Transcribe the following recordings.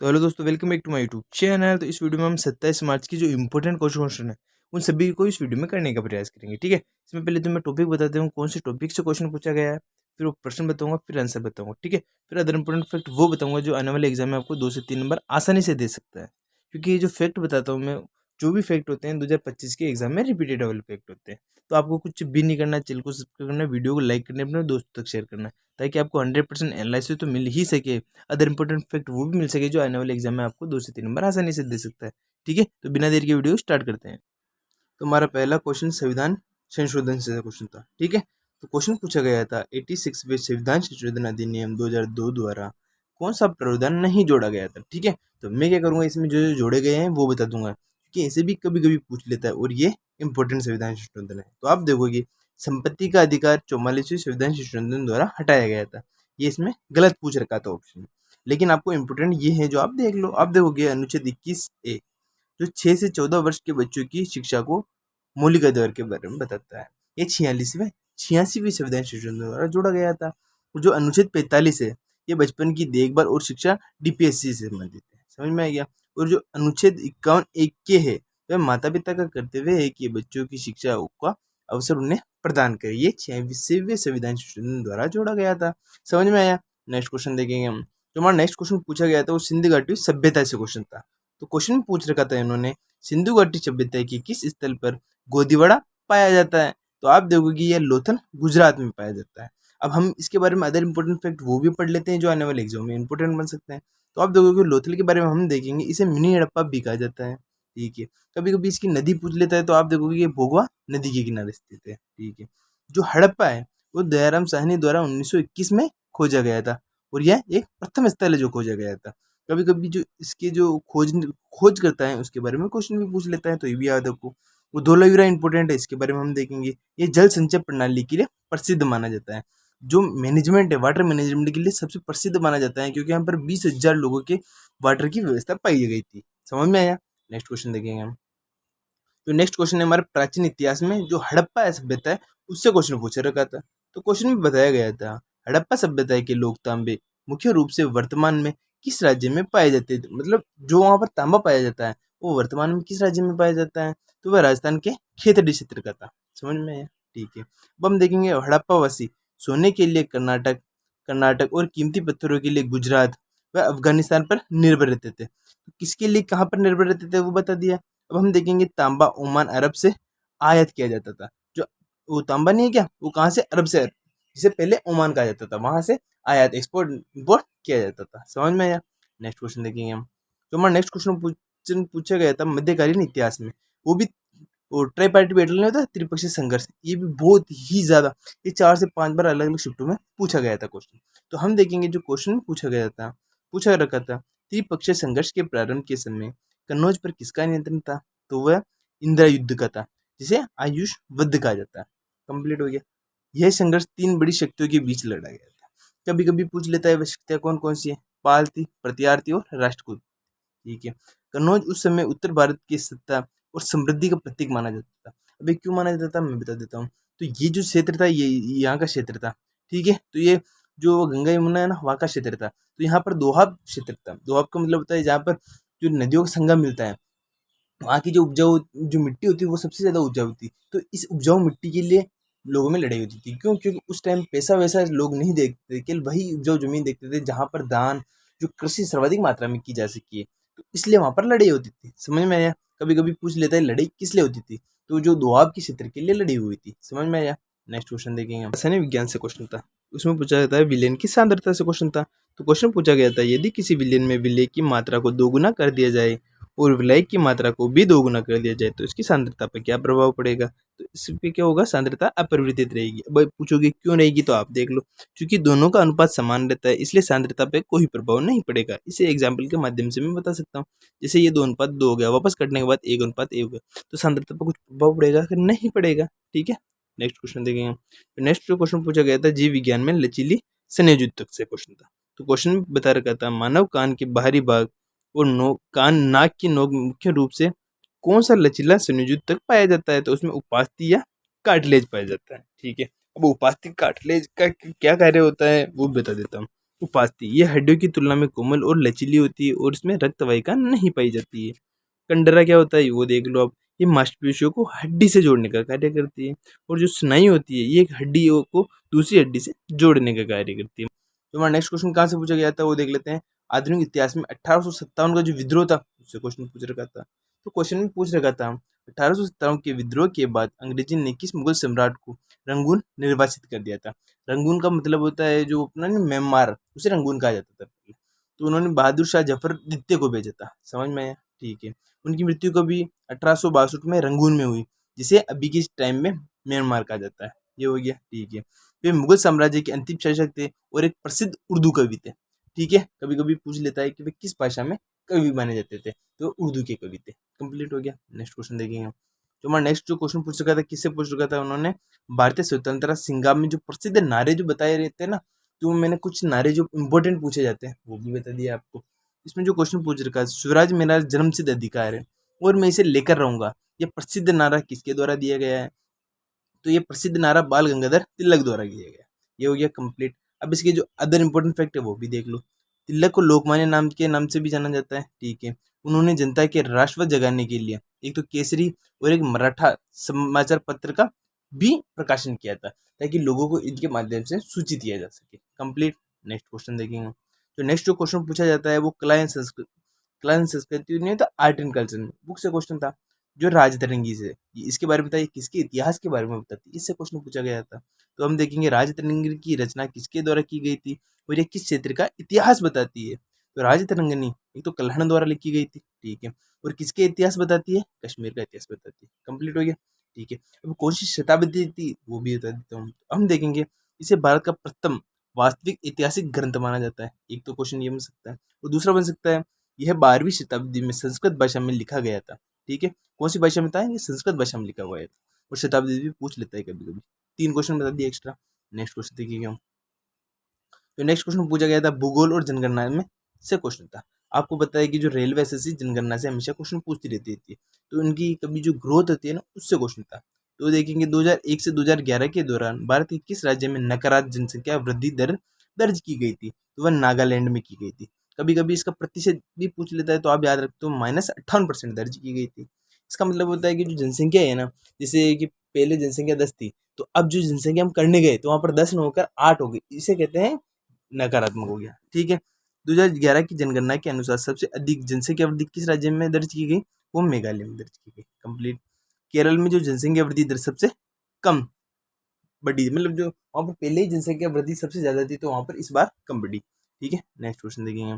तो हेलो दोस्तों, welcome back to my YouTube channel. तो इस वीडियो में हम 27 मार्च की जो इंपॉर्टेंट क्वेश्चन है उन सभी को इस वीडियो में करने का प्रयास करेंगे। ठीक है, इसमें पहले तो मैं टॉपिक बताता हूँ कौन से टॉपिक से क्वेश्चन पूछा गया है, फिर वो प्रश्न बताऊंगा, फिर आंसर बताऊंगा। ठीक है, फिर अदर इंपॉर्टेंट फैक्ट वो बताऊंगा जो आने वाले एग्जाम में आपको 2 से 3 नंबर आसानी से दे सकता है। क्योंकि ये जो फैक्ट बताता हूँ मैं, जो भी फैक्ट होते हैं 2025 के एग्जाम में रिपीटेबल फैक्ट होते हैं। तो आपको कुछ भी नहीं करना, चैनल को सब्सक्राइब करना, वीडियो को लाइक करना, अपने दोस्तों तक शेयर करना, ताकि आपको 100% एनालिसिस तो मिल ही सके, अदर इंपॉर्टेंट फैक्ट वो भी मिल सके जो आने वाले एग्जाम में आपको 2 से 3 नंबर आसानी से दे सकता है। ठीक है, तो बिना देर के वीडियो स्टार्ट करते हैं। तो हमारा पहला क्वेश्चन संविधान संशोधन से क्वेश्चन था। ठीक है, तो क्वेश्चन पूछा गया था 86वें संविधान संशोधन अधिनियम 2002 द्वारा कौन सा प्रावधान नहीं जोड़ा गया था। ठीक है, तो मैं क्या करूंगा, इसमें जो जो जोड़े गए हैं वो बता दूंगा, क्योंकि इसे भी कभी कभी पूछ लेता है और ये इंपॉर्टेंट संविधान संशोधन है। तो आप देखोगे संपत्ति का अधिकार 44वें संविधान संशोधन द्वारा हटाया गया था। ये इसमें गलत पूछ रखा था ऑप्शन, लेकिन आपको इम्पोर्टेंट ये है जो आप देख लो। आप देखोगे अनुच्छेद 21A जो 6 से 14 वर्ष के बच्चों की शिक्षा को मौलिक अधिकार के बारे में बताता है। ये 86वीं संविधान संशोधन द्वारा जोड़ा गया था। और जो अनुच्छेद 45 है ये बचपन की देखभाल और शिक्षा डीपीएससी से संबंधित है। समझ में आ गया। और जो अनुच्छेद 51 है वह माता पिता का कर्तव्य है कि बच्चों की शिक्षा का अवसर उन्हें प्रदान करे। ये 86वें संविधान संशोधन द्वारा जोड़ा गया था। समझ में आया। नेक्स्ट क्वेश्चन देखेंगे हम। जो हमारा नेक्स्ट क्वेश्चन पूछा गया था वो सिंधु घाटी सभ्यता से क्वेश्चन था। तो क्वेश्चन पूछ रखा था इन्होंने, सिंधु घाटी सभ्यता के किस स्थल पर गोदीवाड़ा पाया जाता है। तो आप देखोगे ये लोथल गुजरात में पाया जाता है। अब हम इसके बारे में अदर इंपॉर्टेंट फैक्ट वो भी पढ़ लेते हैं जो आने वाले एग्जाम में इंपॉर्टेंट बन सकते हैं। तो आप देखोगे लोथल के बारे में हम देखेंगे, इसे मिनी हड़प्पा भी कहा जाता है। ठीक है, कभी कभी इसकी नदी पूछ लेता है तो आप देखोगे ये भोगवा नदी के किनारे स्थित है। ठीक है, जो हड़प्पा है वो दयाराम साहनी द्वारा 1921 में खोजा गया था और यह एक प्रथम स्थल है जो खोजा गया था। कभी कभी जो इसके जो खोज करता है उसके बारे में क्वेश्चन भी पूछ लेता है, तो ये भी याद रखो। वो धोलावीरा इंपॉर्टेंट है, इसके बारे में हम देखेंगे। ये जल संचय प्रणाली के लिए प्रसिद्ध माना जाता है। जो मैनेजमेंट है वाटर मैनेजमेंट के लिए सबसे प्रसिद्ध माना जाता है, क्योंकि यहाँ पर 20,000 लोगों के वाटर की व्यवस्था पाई गई थी। समझ में आया। नेक्स्ट क्वेश्चन देखेंगे हम। जो नेक्स्ट क्वेश्चन है हमारे प्राचीन इतिहास में जो हड़प्पा सभ्यता है उससे क्वेश्चन पूछा रखा था। तो क्वेश्चन में बताया गया था हड़प्पा सभ्यता के लोग तांबे मुख्य रूप से वर्तमान में किस राज्य में पाए जाते थे। मतलब जो वहां पर तांबा पाया जाता है वो वर्तमान में किस राज्य में पाया जाता है, तो वह राजस्थान के खेतड़ी क्षेत्र का था। समझ में आया। ठीक है, अब हम देखेंगे हड़प्पावासी सोने के लिए कर्नाटक कर्नाटक और कीमती पत्थरों के लिए गुजरात व अफगानिस्तान पर निर्भर रहते थे। तो किसके लिए कहाँ पर निर्भर रहते थे वो बता दिया। अब हम देखेंगे तांबा ओमान अरब से आयात किया जाता था। जो वो तांबा नहीं है क्या, वो कहाँ से, अरब से, जिसे पहले ओमान कहा जाता था, वहां से आयात एक्सपोर्ट इंपोर्ट किया जाता था। समझ में आया। नेक्स्ट क्वेश्चन देखेंगे हम। तो हमारा नेक्स्ट क्वेश्चन पूछा गया था मध्यकालीन इतिहास में, वो भी वो ट्राइपार्टी बैटल नहीं होता, त्रिपक्षीय संघर्ष, ये भी बहुत ही ज्यादा, ये 4 से 5 बार अलग अलग शिफ्टों में पूछा गया था क्वेश्चन। तो हम देखेंगे जो क्वेश्चन पूछा गया था, पूछा रखा था त्रिपक्षीय संघर्ष के प्रारंभ के समय कन्नौज पर किसका नियंत्रण था। तो वह इंदिरा युद्ध का था, जिसे आयुष वध कहा जाता है। कंप्लीट हो गया। यह संघर्ष 3 बड़ी शक्तियों के बीच लड़ा गया था। कभी कभी पूछ लेता है वह शक्तियां कौन कौन सी है, पाल थी, प्रत्यार थी और राष्ट्रकूट। ठीक है, कन्नौज उस समय उत्तर भारत की सत्ता और समृद्धि का प्रतीक माना जाता था। अभी क्यों माना जाता था मैं बता देता हूँ। तो ये जो क्षेत्र था ये यहाँ का क्षेत्र था। ठीक है, तो ये जो गंगा यमुना है ना वहाँ का क्षेत्र था। तो यहाँ पर दोआब क्षेत्र था। दोआब का मतलब होता है जहाँ पर जो नदियों का संगम मिलता है, वहाँ की जो उपजाऊ जो मिट्टी होती है वो सबसे ज्यादा उपजाऊ थी। तो इस उपजाऊ मिट्टी के लिए लोगों में लड़ाई होती थी। क्यों? क्योंकि उस टाइम पैसा वैसा लोग नहीं देखते थे, केवल वही उपजाऊ जमीन देखते थे जहाँ पर दान जो कृषि सर्वाधिक मात्रा में की जा सकी है। तो इसलिए वहां पर लड़ाई होती थी। समझ में आया। कभी कभी पूछ लेता है लड़ाई किस लिए होती थी, तो जो दोआब के क्षेत्र के लिए लड़ी हुई थी। समझ में आया। नेक्स्ट क्वेश्चन देखेंगे हम। रासायनिक विज्ञान से क्वेश्चन था, उसमें पूछा जाता है विलेन की सांद्रता से क्वेश्चन था। तो क्वेश्चन पूछा गया था यदि किसी विलेन में विलेय की मात्रा को दोगुना कर दिया जाए और विलायक की मात्रा को भी दोगुना कर दिया जाए तो इसकी सांद्रता पर क्या प्रभाव पड़ेगा। तो इस पे क्या होगा, सांद्रता अपरिवर्तित रहेगी। अब पूछोगे क्यों रहेगी, तो आप देख लो, क्योंकि दोनों का अनुपात समान रहता है इसलिए सांद्रता पे कोई प्रभाव नहीं पड़ेगा। इसे एग्जाम्पल के माध्यम से मैं बता सकता हूँ। जैसे ये 2:2 हो गया, वापस कटने के बाद 1:1 हो गया, तो सांद्रता पर कुछ प्रभाव पड़ेगा कि नहीं पड़ेगा। ठीक है, नेक्स्ट क्वेश्चन देखेंगे। तो नेक्स्ट जो क्वेश्चन पूछा गया था जीव विज्ञान में लचीली संयोजक से क्वेश्चन था। तो क्वेश्चन बता रखा था मानव कान के बाहरी भाग और कान नाक की नोक में मुख्य रूप से कौन सा लचीला संयोजित तक पाया जाता है। तो उसमें उपास्थि या कार्टिलेज पाया जाता है। ठीक है, अब उपास्थि कार्टिलेज का क्या कार्य होता है वो बता देता हूँ। उपास्थि, ये हड्डियों की तुलना में कोमल और लचीली होती है और इसमें रक्त वाहिका नहीं पाई जाती है। कंडरा क्या होता है वो देख लो आप, ये मांसपेशियों को हड्डी से जोड़ने का कार्य करती है। और जो स्नायु होती है ये एक हड्डियों को दूसरी हड्डी से जोड़ने का कार्य करती है। तो हमारा नेक्स्ट क्वेश्चन कहाँ से पूछा गया था वो देख लेते हैं। आधुनिक इतिहास में 1857 का जो विद्रोह था उससे क्वेश्चन पूछ रखा था। तो क्वेश्चन में पूछ रखा था 1857 के विद्रोह के बाद अंग्रेजी ने किस मुगल सम्राट को रंगून निर्वासित कर दिया था। रंगून का मतलब होता है जो अपना म्यांमार, उसे रंगून कहा जाता था। तो उन्होंने बहादुर शाह जफर द्वितीय को भेजा था, समझ में आया, ठीक है। उनकी मृत्यु कभी 1862 में रंगून में हुई, जिसे अभी के टाइम में म्यांमार कहा जाता है। ये हो गया, ठीक है। वे मुगल साम्राज्य के अंतिम शासक थे और एक प्रसिद्ध उर्दू कवि थे, ठीक है। कभी कभी पूछ लेता है कि वे किस भाषा में कवि माने जाते थे, तो उर्दू के कवि थे। कंप्लीट हो गया। नेक्स्ट क्वेश्चन देखेंगे। तो हमारा नेक्स्ट जो क्वेश्चन पूछ रखा था किससे पूछ रखा था उन्होंने, भारतीय स्वतंत्रता संग्राम में जो प्रसिद्ध नारे जो बताए रहते हैं ना, तो मैंने कुछ नारे जो इम्पोर्टेंट पूछे जाते हैं वो भी बता दिया आपको। इसमें जो क्वेश्चन पूछ रखा है, स्वराज मेरा जन्मसिद्ध अधिकार है और मैं इसे लेकर रहूंगा, ये प्रसिद्ध नारा किसके द्वारा दिया गया है। तो ये प्रसिद्ध नारा बाल गंगाधर तिलक द्वारा किया गया। ये हो गया कंप्लीट। अब इसके जो अदर इंपॉर्टेंट फैक्ट है वो भी देख लो। तिलक को लोकमान्य नाम के नाम से भी जाना जाता है, ठीक है। उन्होंने जनता के राष्ट्रवाद जगाने के लिए एक तो केसरी और एक मराठा समाचार पत्र का भी प्रकाशन किया था, ताकि लोगों को इनके माध्यम से सूचित किया जा सके। कंप्लीट। नेक्स्ट क्वेश्चन देखेंगे। तो नेक्स्ट जो क्वेश्चन पूछा जाता है वो कला एंड संस्कृति नहीं तो आर्ट एंड कल्चर में बुक से क्वेश्चन था, जो राजतरंगी से, इसके बारे में बताइए, किसके इतिहास के बारे में बताती है, इससे क्वेश्चन पूछा गया था। तो हम देखेंगे राजतरंगी की रचना किसके द्वारा की गई थी और ये किस क्षेत्र का इतिहास बताती है। तो राजतरंगिनी एक तो कल्हण द्वारा लिखी गई थी, ठीक है। और किसके इतिहास बताती है, कश्मीर का इतिहास बताती है। कंप्लीट हो गया, ठीक है। अब कौन सी शताब्दी थी वो भी बता देता हूँ। हम देखेंगे इसे भारत का प्रथम वास्तविक ऐतिहासिक ग्रंथ माना जाता है। एक तो क्वेश्चन ये बन सकता है और दूसरा बन सकता है यह 12वीं शताब्दी में संस्कृत भाषा में लिखा गया था, ठीक है। कौन सी भाषा में था, ये संस्कृत भाषा में लिखा हुआ है और शताब्दी भी पूछ लेता है कभी कभी। 3 क्वेश्चन बता दिए एक्स्ट्रा। नेक्स्ट क्वेश्चन देखिए हम। तो नेक्स्ट क्वेश्चन पूछा गया था भूगोल और जनगणना में से क्वेश्चन था। आपको पता है कि जो रेलवे एसएससी जनगणना से हमेशा क्वेश्चन पूछती रहती थी, तो उनकी कभी जो ग्रोथ होती है ना उससे क्वेश्चन था। तो देखेंगे 2001 से 2011 के दौरान भारत के किस राज्य में नकारात्मक जनसंख्या वृद्धि दर दर्ज की गई थी, तो वह नागालैंड में की गई थी। कभी कभी इसका प्रतिशत भी पूछ लेता है, तो आप याद रखते हो -58% दर्ज की गई थी। इसका मतलब होता है कि जो जनसंख्या है ना, जैसे कि पहले जनसंख्या 10 थी, तो अब जो जनसंख्या हम करने गए तो वहां पर 10 न होकर 8 हो गई, इसे कहते हैं नकारात्मक हो गया, ठीक है। 2011 की जनगणना के अनुसार सबसे अधिक जनसंख्या वृद्धि किस राज्य में दर्ज की गई, वो मेघालय में दर्ज की गई। कंप्लीट। केरल में जो जनसंख्या वृद्धि दर सबसे कम बढ़ी, मतलब जो वहाँ पर पहले ही जनसंख्या वृद्धि सबसे ज्यादा थी, तो वहाँ पर इस बार कम बढ़ी, ठीक है। नेक्स्ट क्वेश्चन देखेंगे।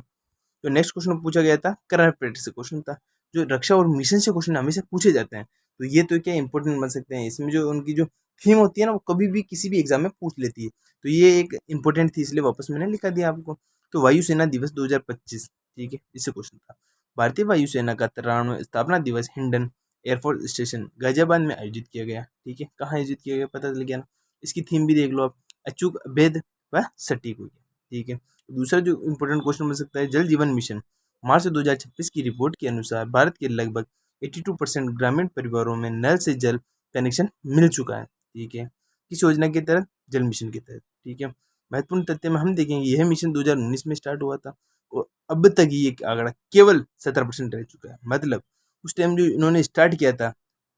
तो नेक्स्ट क्वेश्चन पूछा गया था करंट अफेयर से क्वेश्चन था, जो रक्षा और मिशन से क्वेश्चन हमेशा पूछे जाते हैं। तो ये तो क्या इंपॉर्टेंट बन सकते हैं, इसमें जो उनकी जो थीम होती है ना वो कभी भी किसी भी एग्जाम में पूछ लेती है। तो ये एक इंपॉर्टेंट थी, इसलिए वापस मैंने लिखा दिया आपको। तो वायुसेना दिवस 2025, ठीक है, इससे क्वेश्चन था। भारतीय वायुसेना का 93वां स्थापना दिवस हिंडन एयरफोर्स स्टेशन गाजियाबाद में आयोजित किया गया, ठीक है। कहाँ आयोजित किया गया पता चल गया ना। इसकी थीम भी देख लो आप, अचूक, अभेद व सटीक हो गया, ठीक है। दूसरा जो इम्पोर्टेंट क्वेश्चन बन सकता है, जल जीवन मिशन मार्च 2026 की रिपोर्ट के अनुसार भारत के लगभग 82% ग्रामीण परिवारों में नल से जल कनेक्शन मिल चुका है, ठीक है। किस योजना के तहत, जल मिशन के तहत, ठीक है। महत्वपूर्ण तथ्य में हम देखेंगे यह मिशन 2019 में स्टार्ट हुआ था और अब तक ये आंकड़ा केवल 17% रह चुका है। मतलब उस टाइम जो इन्होंने स्टार्ट किया था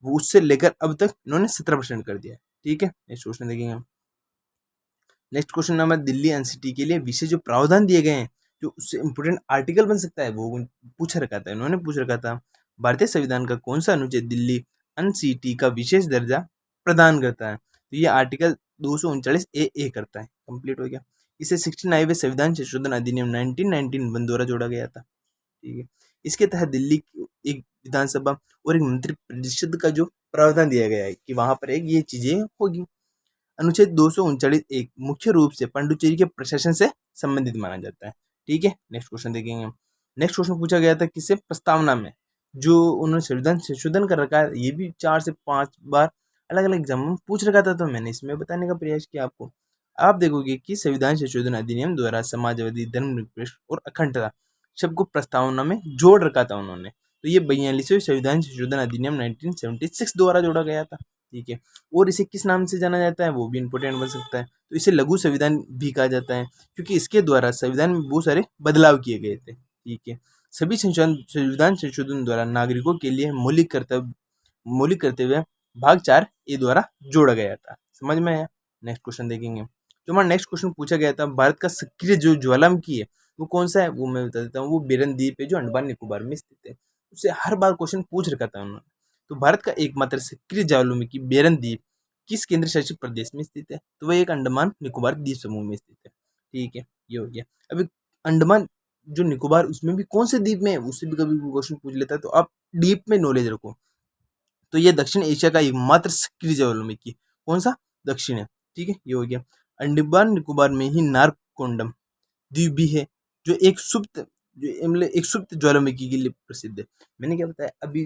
वो उससे लेकर अब तक इन्होंने 17% कर दिया है, ठीक है। नेक्स्ट क्वेश्चन देखेंगे हम। Next question number, Delhi NCT के लिए विशेष जो प्रावधान दिए गए हैं, जो उससे इंपोर्टेंट आर्टिकल बन सकता है वो पूछ रखा था, इन्होंने पूछ रखा था भारतीय संविधान का कौन सा अनुच्छेद दिल्ली एनसीटी का विशेष दर्जा प्रदान करता है। तो ये आर्टिकल 239 ए करता है। कंप्लीट हो गया। इसे 69वें संविधान संशोधन अधिनियम 1991 द्वारा जोड़ा गया था, ठीक है। इसके तहत दिल्ली की एक विधानसभा और एक मंत्री परिषद का जो प्रावधान दिया गया है कि वहां पर एक ये चीजें होगी। अनुच्छेद 239 मुख्य रूप से पांडुचेरी के प्रशासन से संबंधित माना जाता है, ठीक है। नेक्स्ट क्वेश्चन देखेंगे। नेक्स्ट क्वेश्चन पूछा गया था किससे, प्रस्तावना में, जो उन्होंने संविधान संशोधन कर रखा है, ये भी 4 से 5 बार अलग अलग एग्जाम में पूछ रखा था, तो मैंने इसमें बताने का प्रयास किया आपको। आप देखोगे कि संविधान संशोधन अधिनियम द्वारा समाजवादी, धर्मनिरपेक्ष और अखंडता शब्द को प्रस्तावना में जोड़ रखा था उन्होंने। तो ये 42वें संविधान संशोधन अधिनियम 1976 द्वारा जोड़ा गया था, ठीक है। और इसे किस नाम से जाना जाता है वो भी इंपॉर्टेंट बन सकता है। तो इसे लघु संविधान भी कहा जाता है क्योंकि इसके द्वारा संविधान में बहुत सारे बदलाव किए गए थे। ठीक है। सभी संविधान संशोधन द्वारा नागरिकों के लिए मौलिक कर्तव्य भाग 4 ए द्वारा जोड़ा गया था। समझ में आया? नेक्स्ट क्वेश्चन देखेंगे। जो हमारा नेक्स्ट क्वेश्चन पूछा गया था, भारत का सक्रिय जो ज्वालामुखी है वो कौन सा है, वो मैं बता देता हूँ। वो बेरन द्वीप है जो अंडमान निकोबार में स्थित है। उससे हर बार क्वेश्चन पूछ रखा था उन्होंने। तो भारत का एकमात्र सक्रिय ज्वालामुखी बेरन द्वीप किस केंद्र शासित प्रदेश में स्थित है? तो वह एक अंडमान निकोबार द्वीप समूह में स्थित है। ठीक है, ये हो गया। अभी अंडमान जो निकोबार उसमें भी कौन से द्वीप में है उससे भी कभी क्वेश्चन पूछ लेता है, तो आप डीप में नॉलेज रखो। तो ये दक्षिण एशिया का एकमात्र सक्रिय ज्वालामुखी कौन सा? दक्षिण है। ठीक है, ये हो गया। अंडमान निकोबार में ही नारकोंडम द्वीप भी है जो एक सुप्त ज्वालामुखी के लिए प्रसिद्ध है। मैंने क्या बताया अभी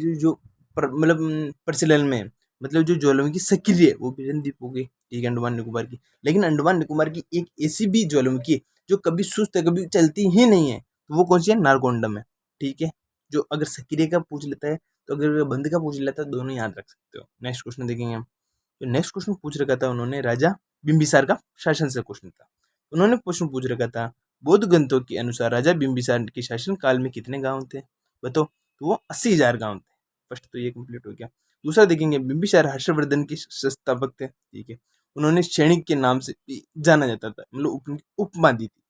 प्रचलन में है, मतलब जो ज्वालामुखी सक्रिय है वो बेरन द्वीप हो गई। ठीक है, अंडमान निकोबार की। लेकिन अंडमान निकोबार की एक ऐसी भी ज्वालामुखी है जो कभी सुस्त है, कभी चलती ही नहीं है, तो वो कौन सी है? नारकोंडम है। ठीक है, जो अगर सक्रिय का पूछ लेता है तो अगर बंद का पूछ लेता है, दोनों याद रख सकते हो। नेक्स्ट क्वेश्चन देखेंगे हम। तो नेक्स्ट क्वेश्चन पूछ रखा था उन्होंने राजा बिंबिसार का शासन से क्वेश्चन था। उन्होंने क्वेश्चन पूछ रखा था बौद्ध ग्रंथों के अनुसार राजा बिंबिसार के शासन काल में कितने गांव थे? बताओ। तो वो 80,000 गांव थे। फर्स्ट तो ये कंप्लीट हो गया। दूसरा देखेंगे, बिंबिसार हर्षवर्धन के संस्थापक थे। ठीक है, उन्होंने सैनिक के नाम से भी जाना जाता था, मतलब उनकी उपमा दी थी।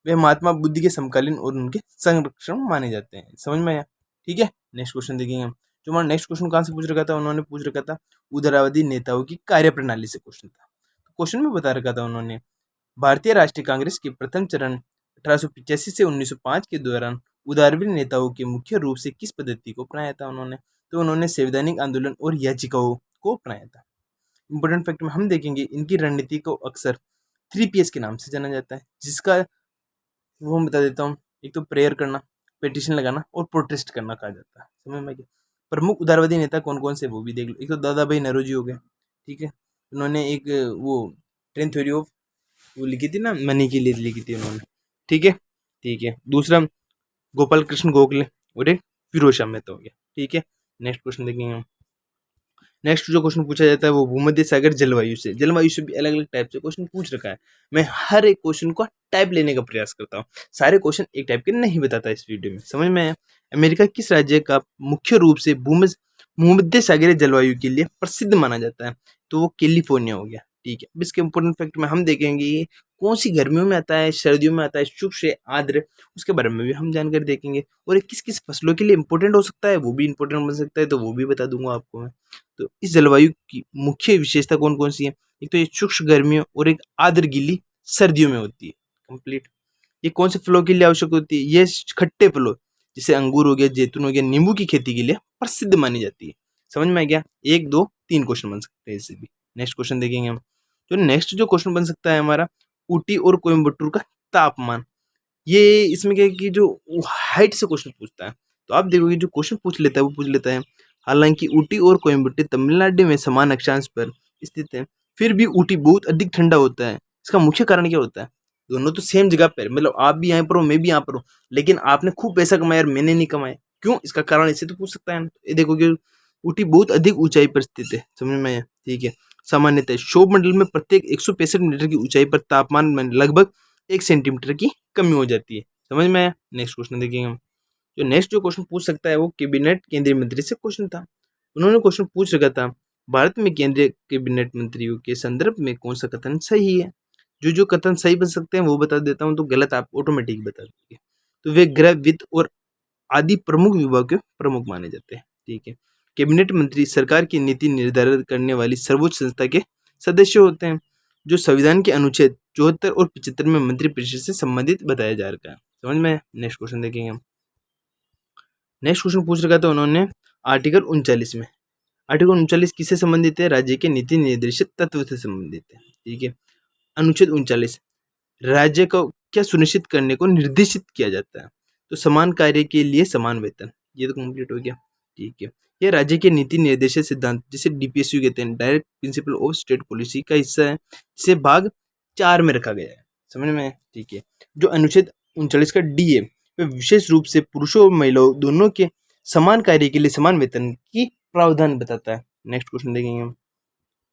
वे महात्मा बुद्ध के समकालीन और उनके संरक्षण माने जाते हैं। समझ में आया? ठीक है, नेक्स्ट क्वेश्चन देखेंगे हम। जो हमारा नेक्स्ट क्वेश्चन कहाँ से पूछ रखा था, उन्होंने पूछ रखा था उदारवादी नेताओं की कार्यप्रणाली से क्वेश्चन था। क्वेश्चन में बता रखा था उन्होंने भारतीय राष्ट्रीय कांग्रेस के प्रथम चरण 1885 से 1905 के दौरान उदारवादी नेताओं के मुख्य रूप से किस पद्धति को अपनाया था उन्होंने? तो उन्होंने संवैधानिक आंदोलन और याचिकाओं को अपनाया था। इंपॉर्टेंट फैक्ट में हम देखेंगे इनकी रणनीति को अक्सर 3Ps के नाम से जाना जाता है, जिसका वो मैं बता देता हूँ। एक तो प्रेयर करना, पिटीशन लगाना और प्रोटेस्ट करना कहा जाता है। समझ में क्या? प्रमुख उदारवादी नेता कौन कौन से वो भी देख लो। एक तो दादा भाई नौरोजी हो गए। ठीक है, उन्होंने एक वो 10 थ्योरी ऑफ वो लिखी थी ना, मनी के लिए लिखी थी उन्होंने। ठीक है, ठीक है। दूसरा गोपाल कृष्ण गोखले और एक फिरोज शाह मेहता हो गया। ठीक है, नेक्स्ट क्वेश्चन देखेंगे हम। नेक्स्ट जो क्वेश्चन पूछा जाता है वो भूमध्य सागर जलवायु से भी अलग अलग टाइप से क्वेश्चन पूछ रखा है। मैं हर एक क्वेश्चन को टाइप लेने का प्रयास करता हूँ, सारे क्वेश्चन एक टाइप के नहीं बताता इस वीडियो में। समझ में आया? अमेरिका किस राज्य का मुख्य रूप से भूमध्य सागरीय जलवायु के लिए प्रसिद्ध माना जाता है? तो वो कैलिफोर्निया हो गया। ठीक है, अब इसके इंपोर्टेंट फैक्ट में हम देखेंगे ये कौन सी गर्मियों में आता है, सर्दियों में आता है, शुष्क आर्द्र, उसके बारे में भी हम जानकारी देखेंगे। और ये किस किस फसलों के लिए इंपॉर्टेंट हो सकता है वो भी इंपॉर्टेंट बन सकता है, तो वो भी बता दूंगा आपको मैं। तो इस जलवायु की मुख्य विशेषता कौन कौन सी है? एक तो ये शुष्क गर्मियों और एक आर्द्र गीली सर्दियों में होती है। कंप्लीट। ये कौन से फलों के लिए आवश्यक होती है? ये खट्टे फलों जैसे अंगूर हो गया, जैतून हो गया, नींबू की खेती के लिए प्रसिद्ध मानी जाती है। समझ में आ गया? 1 2 3 क्वेश्चन बन सकते हैं इससे भी। नेक्स्ट क्वेश्चन देखेंगे हम। तो नेक्स्ट जो क्वेश्चन बन सकता है हमारा, ऊटी और कोयम्बटूर का तापमान। ये इसमें क्या है कि जो हाइट से क्वेश्चन पूछता है, तो आप देखोगे जो क्वेश्चन पूछ लेता है वो पूछ लेता है हालांकि ऊटी और कोयम्बटूर तमिलनाडु में समान अक्षांश पर स्थित है, फिर भी ऊटी बहुत अधिक ठंडा होता है। इसका मुख्य कारण क्या होता है? दोनों तो सेम जगह पर, मतलब आप भी यहाँ पर हो, मैं भी यहाँ पर हूँ, लेकिन आपने खूब पैसा कमाया और मैंने नहीं कमाया। क्यों? इसका कारण इससे तो पूछ सकता है। ये देखोगे ऊटी बहुत अधिक ऊंचाई पर स्थित है। समझ में आया? ठीक है। सामान्यतः क्षोभ मंडल में प्रत्येक 165 मीटर की ऊंचाई पर तापमान में लगभग 1 सेंटीमीटर की कमी हो जाती है। समझ में आया? नेक्स्ट क्वेश्चन देखेंगे हम। जो नेक्स्ट जो क्वेश्चन पूछ सकता है वो कैबिनेट केंद्रीय मंत्री से क्वेश्चन था। उन्होंने क्वेश्चन पूछ रखा था भारत में केंद्रीय कैबिनेट मंत्रियों के संदर्भ में कौन सा कथन सही है? जो कथन सही बन सकते हैं वो बता देता हूँ, तो गलत आप ऑटोमेटिक बता दोगे। तो वे गृह, वित्त और आदि प्रमुख विभाग के प्रमुख माने जाते हैं। ठीक है। कैबिनेट मंत्री सरकार की नीति निर्धारित करने वाली सर्वोच्च संस्था के सदस्य होते हैं, जो संविधान के अनुच्छेद 74 और 75 में मंत्रिपरिषद से संबंधित बताया जा रहा है। समझ में? नेक्स्ट क्वेश्चन देखेंगे हम। नेक्स्ट क्वेश्चन पूछ रखा था उन्होंने आर्टिकल 39 में। आर्टिकल 39 किससे संबंधित है? राज्य के नीति निर्देशित तत्व से संबंधित है। ठीक है। अनुच्छेद 39 राज्य को क्या सुनिश्चित करने को निर्देशित किया जाता है? तो समान कार्य के लिए समान वेतन। ये तो कंप्लीट हो गया। ठीक है। यह राज्य के नीति निर्देशित सिद्धांत जिसे DPSU कहते हैं, direct principle of state policy का हिस्सा है, जिसे भाग 4 में रखा गया है। समझ में? ठीक है। जो अनुच्छेद 39 का D है वह विशेष रूप से पुरुषों और महिलाओं दोनों के समान कार्य के लिए समान वेतन की प्रावधान बताता है। नेक्स्ट क्वेश्चन देखेंगे हम।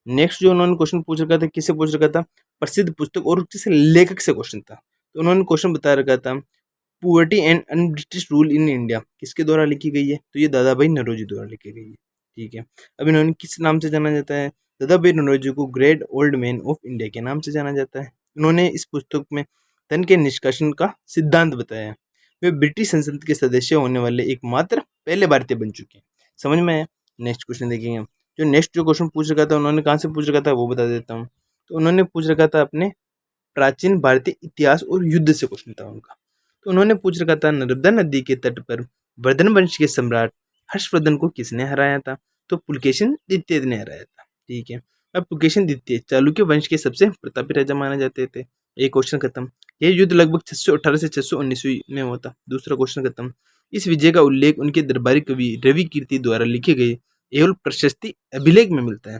नेक्स्ट जो उन्होंने क्वेश्चन पूछ रखा था, किससे पूछ रखा था, प्रसिद्ध पुस्तक और किस लेखक से क्वेश्चन था। तो उन्होंने क्वेश्चन बता रखा था poverty and un-British rule in India किसके द्वारा लिखी गई है, तो ये दादा भाई नौरोजी द्वारा लिखी गई है। ठीक है, अब इन्होंने किस नाम से जाना जाता है, दादा भाई नौरोजी को great old man of India के नाम से जाना जाता है। इन्होंने इस पुस्तक में धन के निष्कासन का सिद्धांत बताया। वे ब्रिटिश संसद के सदस्य होने वाले एकमात्र पहले भारतीय बन चुके हैं। समझ में आया। नेक्स्ट क्वेश्चन देखेंगे। जो क्वेश्चन पूछ रखा था उन्होंने कहाँ से पूछ रखा था वो बता देता हूँ। तो उन्होंने पूछ रखा था अपने प्राचीन भारतीय इतिहास और युद्ध से क्वेश्चन था उनका। तो उन्होंने पूछ रखा था नर्मदा नदी के तट पर वर्धन वंश के सम्राट हर्षवर्धन को किसने हराया था, तो पुलकेशिन द्वितीय ने हराया था। ठीक है, अब पुलकेशिन द्वितीय चालुक्य वंश के सबसे प्रतापी राजा माने जाते थे। एक क्वेश्चन खत्म। यह युद्ध लगभग 618 से 619 में हुआ था। दूसरा क्वेश्चन खत्म। इस विजय का उल्लेख उनके दरबारी कवि रवि कीर्ति द्वारा लिखे गए एवल प्रशस्ति अभिलेख में मिलता है।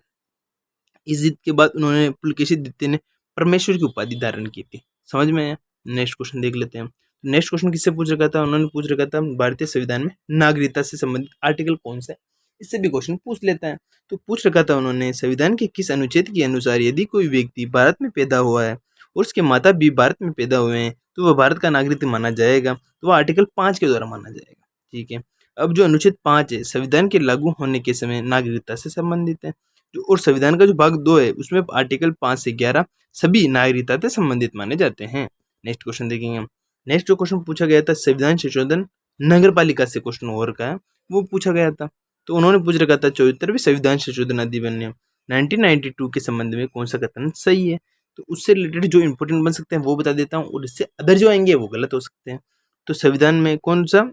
इस जीत के बाद उन्होंने पुलकेशिन द्वितीय ने परमेश्वर की उपाधि धारण की थी। समझ में आया। नेक्स्ट क्वेश्चन देख लेते हैं। नेक्स्ट क्वेश्चन किससे पूछ रखा था, उन्होंने पूछ रखा था भारतीय संविधान में नागरिकता से संबंधित आर्टिकल कौन सा है, इससे भी क्वेश्चन पूछ लेता है। तो पूछ रखा था उन्होंने संविधान के किस अनुच्छेद के अनुसार यदि कोई व्यक्ति भारत में पैदा हुआ है और उसके माता भी भारत में पैदा हुए हैं तो वह भारत का नागरिक माना जाएगा, तो वह आर्टिकल 5 के द्वारा माना जाएगा। ठीक है, अब जो अनुच्छेद 5 है संविधान के लागू होने के समय नागरिकता से संबंधित है। जो और संविधान का जो भाग 2 है उसमें आर्टिकल 5 से 11 सभी नागरिकता से संबंधित माने जाते हैं। नेक्स्ट क्वेश्चन देखेंगे हम। नेक्स्ट जो क्वेश्चन पूछा गया था संविधान संशोधन नगर पालिका से क्वेश्चन और का है वो पूछा गया था। तो उन्होंने पूछ रखा था 74वें संविधान संशोधन अधिनियम 1992 के संबंध में कौन सा कथन सही है। तो उससे रिलेटेड जो इंपॉर्टेंट बन सकते हैं वो बता देता हूँ और इससे अदर जो आएंगे वो गलत हो सकते हैं। तो संविधान में कौन सा,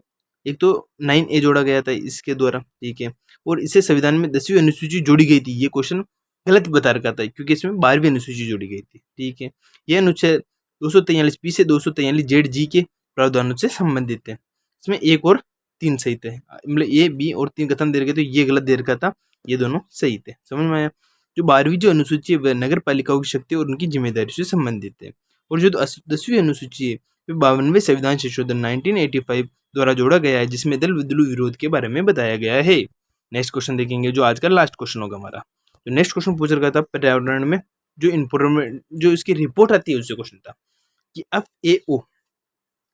एक तो 9A जोड़ा गया था इसके द्वारा। ठीक है, और इसे संविधान में 10वीं अनुसूची जोड़ी गई थी। ये क्वेश्चन गलत बता रखा था क्योंकि इसमें 12वीं अनुसूची जोड़ी गई थी। ठीक है, यह अनुच्छेद 243 से 243 ZG के प्रावधानों से संबंधित है। इसमें 1 और 3 सही थे, मतलब A, B और 3 कथन दे रखे तो ये गलत दे रखा था, ये दोनों सही थे। समझ में आया। जो 12वीं जो अनुसूची है वह नगर पालिकाओं की शक्ति और उनकी जिम्मेदारी से संबंधित है। और जो 10वीं अनुसूची है वह 52वें संविधान संशोधन 1985 द्वारा जोड़ा गया है जिसमें दल बदलू विरोध के बारे में बताया गया है। नेक्स्ट क्वेश्चन देखेंगे जो आज का लास्ट क्वेश्चन होगा हमारा। तो नेक्स्ट क्वेश्चन पूछ रखा था पर्यावरण में जो इन्फॉर्मेशन जो इसकी रिपोर्ट आती है उससे क्वेश्चन था कि FAO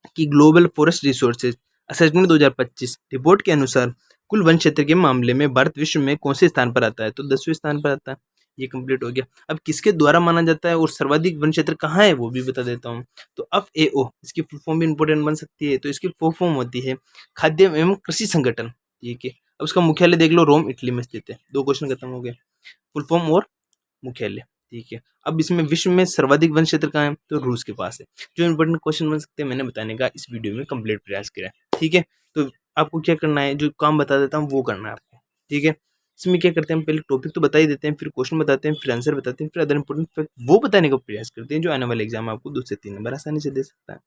की global forest resources assessment 2025 report के अनुसार कुल वन क्षेत्र के मामले में भारत विश्व में कौन से स्थान पर आता है, तो 10वें स्थान पर आता है। ये कंप्लीट हो गया। अब किसके द्वारा माना जाता है और सर्वाधिक वन क्षेत्र कहाँ है वो भी बता देता हूँ। तो FAO इसकी फुल फॉर्म भी इंपॉर्टेंट बन सकती है। तो इसकी फुल फॉर्म होती है खाद्य एवं कृषि संगठन। ठीक है, अब उसका मुख्यालय देख लो, रोम इटली में स्थित है। 2 क्वेश्चन खत्म हो गए, फुल फॉर्म और मुख्यालय। ठीक है, अब इसमें विश्व में सर्वाधिक वन क्षेत्र कहाँ है, तो रूस के पास है। जो इंपॉर्टेंट क्वेश्चन बन सकते हैं मैंने बताने का इस वीडियो में कंप्लीट प्रयास किया है। ठीक है, तो आपको क्या करना है, जो काम बता देता हूँ वो करना है आपको। ठीक है, इसमें क्या करते हैं, पहले टॉपिक तो बता ही देते हैं, फिर क्वेश्चन बताते हैं, फिर आंसर बताते हैं, फिर अदर इंपॉर्टेंट फैक्ट वो बताने का प्रयास करते हैं जो आने वाले एग्जाम आपको 2 से 3 नंबर आसानी से दे सकता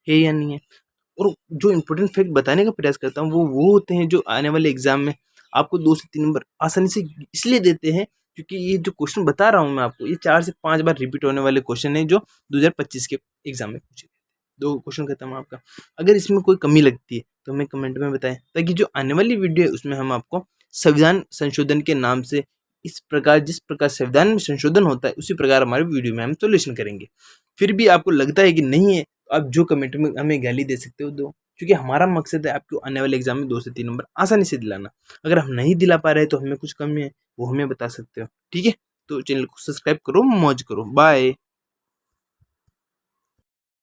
है या नहीं है। और जो इंपॉर्टेंट फैक्ट बताने का प्रयास करता हूँ वो होते हैं जो आने वाले एग्जाम में आपको 2 से 3 नंबर आसानी से इसलिए देते हैं क्योंकि ये जो क्वेश्चन बता रहा हूँ मैं आपको ये 4 से 5 बार रिपीट होने वाले क्वेश्चन है जो 2025 के एग्जाम में पूछे गए। 2 क्वेश्चन खत्म है आपका। अगर इसमें कोई कमी लगती है तो हमें कमेंट में बताएं ताकि जो आने वाली वीडियो है उसमें हम आपको संविधान संशोधन के नाम से इस प्रकार जिस प्रकार संविधान में संशोधन होता है उसी प्रकार हमारे वीडियो में हम सोल्यूशन करेंगे। फिर भी आपको लगता है कि नहीं है तो आप जो कमेंट में हमें गाली दे सकते हो दो, क्योंकि हमारा मकसद है आपको आने वाले एग्जाम में 2 से 3 नंबर आसानी से दिलाना। अगर हम नहीं दिला पा रहे तो हमें कुछ कमी है वो हमें बता सकते हो। ठीक है, तो चैनल को सब्सक्राइब करो, मौज करो, बाय।